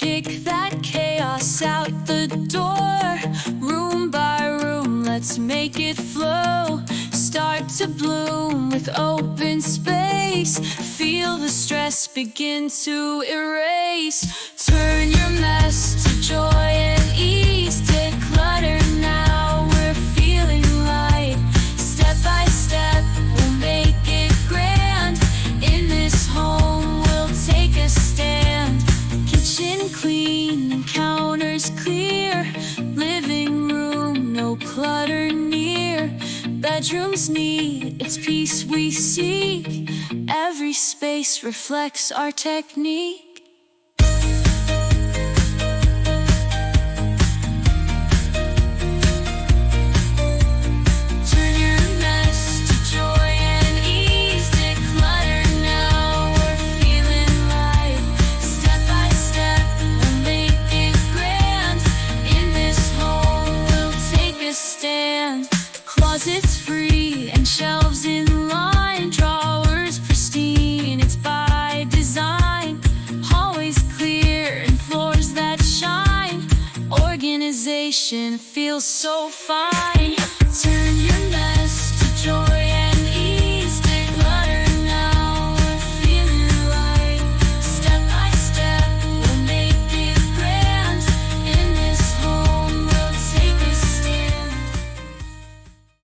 Kick that chaos out the door. Room by room, let's make it flow. Start to bloom with open space. Feel the stress begin to erase. Turn your mess to joy and ease. Declutter now, we're feeling light. Step by step, we'll make it grand. In this home, we'll take a stand. Kitchen clean and counters clear. Living room, no clutter near. Bedrooms need its peace we seek. Every space reflects our technique. Turn your mess to joy and ease. Declutter now, we're feeling light. Step by step, we'll make it grand. In this home, we'll take a stand. Closets free and shelves in line. Drawers pristine, it's by design. Hallways clear and floors that shine. Organization feels so fine. Turn your mess to joy